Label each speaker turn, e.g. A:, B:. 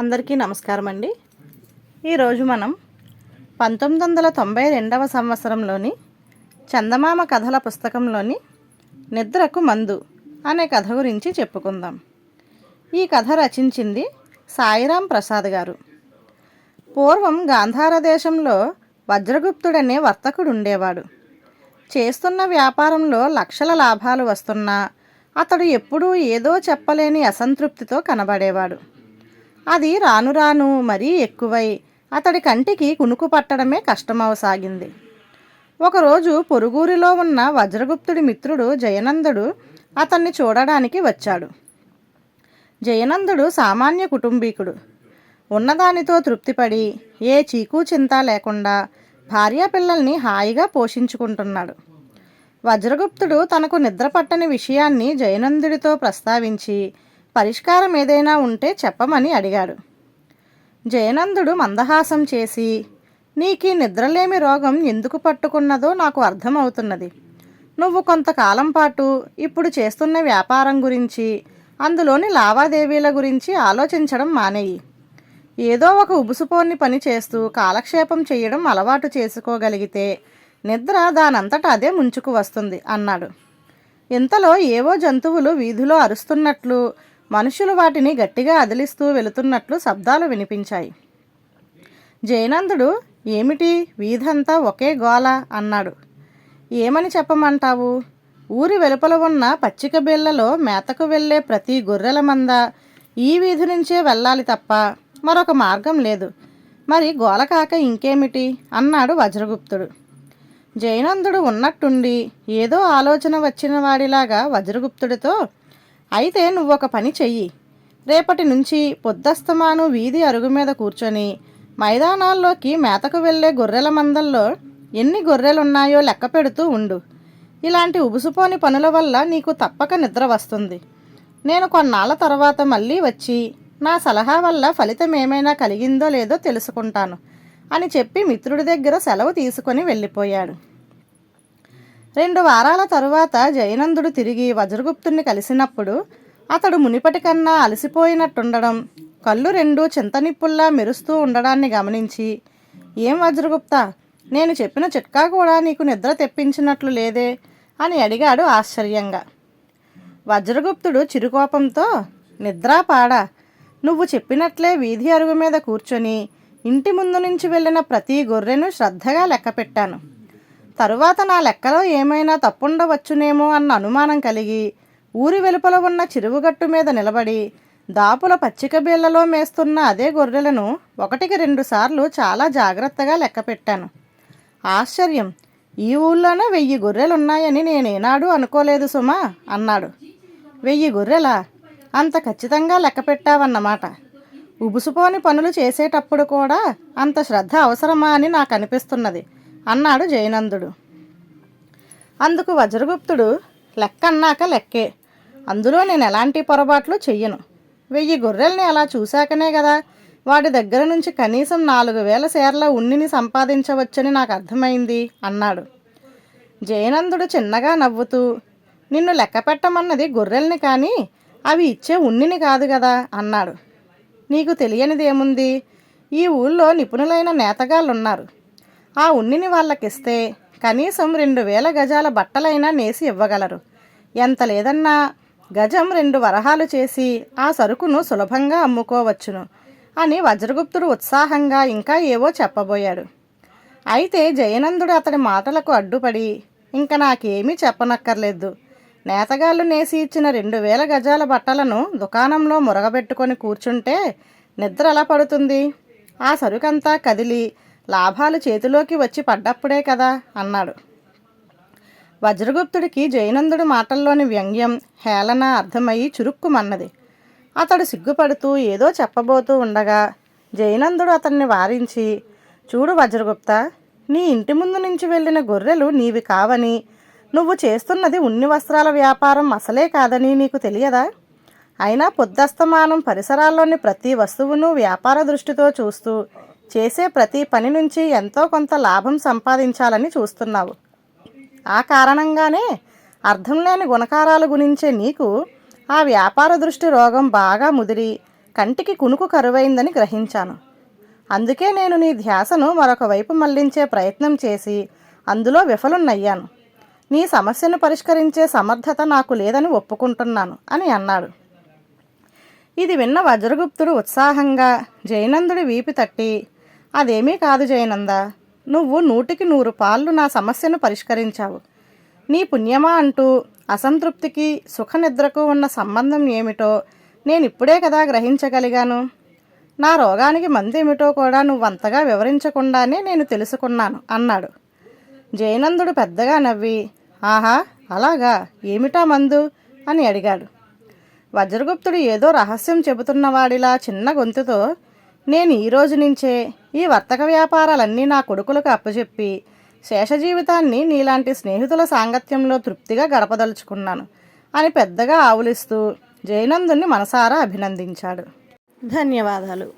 A: అందరికీ నమస్కారం అండి. ఈరోజు మనం 1992వ సంవత్సరంలోని చందమామ కథల పుస్తకంలోని నిద్రకు మందు అనే కథ గురించి చెప్పుకుందాం. ఈ కథ రచించింది సాయిరాం ప్రసాద్ గారు. పూర్వం గాంధార దేశంలో వజ్రగుప్తుడనే వర్తకుడు ఉండేవాడు. చేస్తున్న వ్యాపారంలో లక్షల లాభాలు వస్తున్నా అతడు ఎప్పుడూ ఏదో చెప్పలేని అసంతృప్తితో కనబడేవాడు. అది రాను రాను మరీ ఎక్కువై అతడి కంటికి కునుకు పట్టడమే కష్టమవసాగింది. ఒకరోజు పొరుగురిలో ఉన్న వజ్రగుప్తుడి మిత్రుడు జయనందుడు అతన్ని చూడడానికి వచ్చాడు. జయనందుడు సామాన్య కుటుంబీకుడు. ఉన్నదానితో తృప్తిపడి ఏ చీకు చింత లేకుండా భార్యాపిల్లల్ని హాయిగా పోషించుకుంటున్నాడు. వజ్రగుప్తుడు తనకు నిద్ర పట్టని విషయాన్ని జయనందుడితో ప్రస్తావించి పరిష్కారం ఏదైనా ఉంటే చెప్పమని అడిగాడు. జయనందుడు మందహాసం చేసి, నీకీ నిద్రలేమి రోగం ఎందుకు పట్టుకున్నదో నాకు అర్థమవుతున్నది. నువ్వు కొంతకాలం పాటు ఇప్పుడు చేస్తున్న వ్యాపారం గురించి, అందులోని లావాదేవీల గురించి ఆలోచించడం మానేయి. ఏదో ఒక ఉబుసుపోని పని చేస్తూ కాలక్షేపం చేయడం అలవాటు చేసుకోగలిగితే నిద్ర దానంతటా అదే ముంచుకు వస్తుంది అన్నాడు. ఇంతలో ఏవో జంతువులు వీధిలో అరుస్తున్నట్లు, మనుషులు వాటిని గట్టిగా అదిలిస్తూ వెళుతున్నట్లు శబ్దాలు వినిపించాయి. జయనందుడు, ఏమిటి వీధంతా ఒకే గోల అన్నాడు. ఏమని చెప్పమంటావు? ఊరి వెలుపల ఉన్న పచ్చిక బేళ్లలో మేతకు వెళ్లే ప్రతి గొర్రెల మంద ఈ వీధి నుంచే వెళ్ళాలి తప్ప మరొక మార్గం లేదు. మరి గోల కాక ఇంకేమిటి అన్నాడు వజ్రగుప్తుడు. జయనందుడు ఉన్నట్టుండి ఏదో ఆలోచన వచ్చిన వాడిలాగా వజ్రగుప్తుడితో, అయితే నువ్వొక పని చెయ్యి. రేపటి నుంచి పొద్దస్తమాను వీధి అరుగు మీద కూర్చొని మైదానాల్లోకి మేతకు వెళ్లే గొర్రెల మందల్లో ఎన్ని గొర్రెలున్నాయో లెక్క పెడుతూ ఉండు. ఇలాంటి ఉబుసుపోని పనుల వల్ల నీకు తప్పక నిద్ర వస్తుంది. నేను కొన్నాళ్ల తర్వాత మళ్ళీ వచ్చి నా సలహా వల్ల ఫలితం ఏమైనా కలిగిందో లేదో తెలుసుకుంటాను అని చెప్పి మిత్రుడి దగ్గర సెలవు తీసుకొని వెళ్ళిపోయాడు. 2 వారాల తరువాత జయనందుడు తిరిగి వజ్రగుప్తుణ్ణి కలిసినప్పుడు అతడు మునిపటి కన్నా అలసిపోయినట్టుండడం, కళ్ళు 2 చింతనిప్పుల్లా మెరుస్తూ ఉండడాన్ని గమనించి, ఏం వజ్రగుప్తా, నేను చెప్పిన చిట్కా కూడా నీకు నిద్ర తెప్పించినట్లు లేదే అని అడిగాడు ఆశ్చర్యంగా. వజ్రగుప్తుడు చిరుకోపంతో, నిద్రా పాడా, నువ్వు చెప్పినట్లే వీధి అరుగు మీద కూర్చొని ఇంటి ముందు నుంచి వెళ్ళిన ప్రతి గొర్రెను శ్రద్ధగా లెక్క పెట్టాను. తరువాత నా లెక్కలో ఏమైనా తప్పుండవచ్చునేమో అన్న అనుమానం కలిగి ఊరి వెలుపల ఉన్న చిరువుగట్టు మీద నిలబడి దాపుల పచ్చిక బీళ్లలో మేస్తున్న అదే గొర్రెలను 1-2 సార్లు చాలా జాగ్రత్తగా లెక్క పెట్టాను. ఆశ్చర్యం, ఈ ఊళ్ళోనే 1000 గొర్రెలున్నాయని నేనేనాడు అనుకోలేదు సుమా అన్నాడు. 1000 గొర్రెలా? అంత ఖచ్చితంగా లెక్క పెట్టావన్నమాట. ఉబుసుపోని పనులు చేసేటప్పుడు కూడా అంత శ్రద్ధ అవసరమా అని నాకు అనిపిస్తున్నది అన్నాడు జయనందుడు. అందుకు వజ్రగుప్తుడు, లెక్కన్నాక లెక్కే, అందులో నేను ఎలాంటి పొరపాట్లు చెయ్యను. 1000 గొర్రెల్ని అలా చూశాకనే కదా వాడి దగ్గర నుంచి కనీసం 4000 సేర్ల ఉన్నిని సంపాదించవచ్చని నాకు అర్థమైంది అన్నాడు. జయనందుడు చిన్నగా నవ్వుతూ, నిన్ను లెక్క పెట్టమన్నది గొర్రెల్ని కానీ అవి ఇచ్చే ఉన్నిని కాదు కదా అన్నాడు. నీకు తెలియనిదేముంది, ఈ ఊళ్ళో నిపుణులైన నేతగాళ్ళున్నారు. ఆ ఉన్నిని వాళ్ళకిస్తే కనీసం 2000 గజాల బట్టలైనా నేసి ఇవ్వగలరు. ఎంత లేదన్నా గజం 2 వరహాలు చేసి ఆ సరుకును సులభంగా అమ్ముకోవచ్చును అని వజ్రగుప్తుడు ఉత్సాహంగా ఇంకా ఏవో చెప్పబోయాడు. అయితే జయనందుడు అతడి మాటలకు అడ్డుపడి, ఇంక నాకేమీ చెప్పనక్కర్లేదు. నేతగాళ్ళు నేసి ఇచ్చిన 2000 గజాల బట్టలను దుకాణంలో మురగబెట్టుకొని కూర్చుంటే నిద్ర ఎలా పడుతుంది? ఆ సరుకంతా కదిలి లాభాలు చేతిలోకి వచ్చి పడ్డప్పుడే కదా అన్నాడు. వజ్రగుప్తుడికి జయనందుడి మాటల్లోని వ్యంగ్యం, హేళన అర్థమయ్యి చురుక్కుమన్నది. అతడు సిగ్గుపడుతూ ఏదో చెప్పబోతూ ఉండగా జయనందుడు అతన్ని వారించి, చూడు వజ్రగుప్త, నీ ఇంటి ముందు నుంచి వెళ్ళిన గొర్రెలు నీవి కావని, నువ్వు చేస్తున్నది ఉన్ని వస్త్రాల వ్యాపారం అసలే కాదని నీకు తెలియదా? అయినా పొద్దస్తమానం పరిసరాల్లోని ప్రతి వస్తువును వ్యాపార దృష్టితో చూస్తూ చేసే ప్రతి పని నుంచి ఎంతో కొంత లాభం సంపాదించాలని చూస్తున్నావు. ఆ కారణంగానే అర్థం లేని గుణకారాలు గురించే నీకు ఆ వ్యాపార దృష్టి రోగం బాగా ముదిరి కంటికి కునుకు కరువైందని గ్రహించాను. అందుకే నేను నీ ధ్యాసను మరొక వైపు మళ్లించే ప్రయత్నం చేసి అందులో విఫలున్నయ్యాను. నీ సమస్యను పరిష్కరించే సమర్థత నాకు లేదని ఒప్పుకుంటున్నాను అని అన్నాడు. ఇది విన్న వజ్రగుప్తుడు ఉత్సాహంగా జయనందుడి వీపు తట్టి, అదేమీ కాదు జయనంద, నువ్వు 100కి 100 పాళ్ళు నా సమస్యను పరిష్కరించావు. నీ పుణ్యమా అంటూ అసంతృప్తికి సుఖనిద్రకు ఉన్న సంబంధం ఏమిటో నేనిప్పుడే కదా గ్రహించగలిగాను. నా రోగానికి మందు ఏమిటో కూడా నువ్వంతగా వివరించకుండానే నేను తెలుసుకున్నాను అన్నాడు. జయనందుడు పెద్దగా నవ్వి, ఆహా అలాగా, ఏమిటా మందు అని అడిగాడు. వజ్రగుప్తుడు ఏదో రహస్యం చెబుతున్నవాడిలా చిన్న గొంతుతో, నేను ఈ రోజు నుంచే ఈ వర్తక వ్యాపారాలన్నీ నా కొడుకులకు అప్పచెప్పి శేష జీవితాన్ని నీలాంటి స్నేహితుల సాంగత్యంలో తృప్తిగా గడపదలుచుకున్నాను అని పెద్దగా ఆవులిస్తూ జయనందుని మనసారా అభినందించాడు. ధన్యవాదాలు.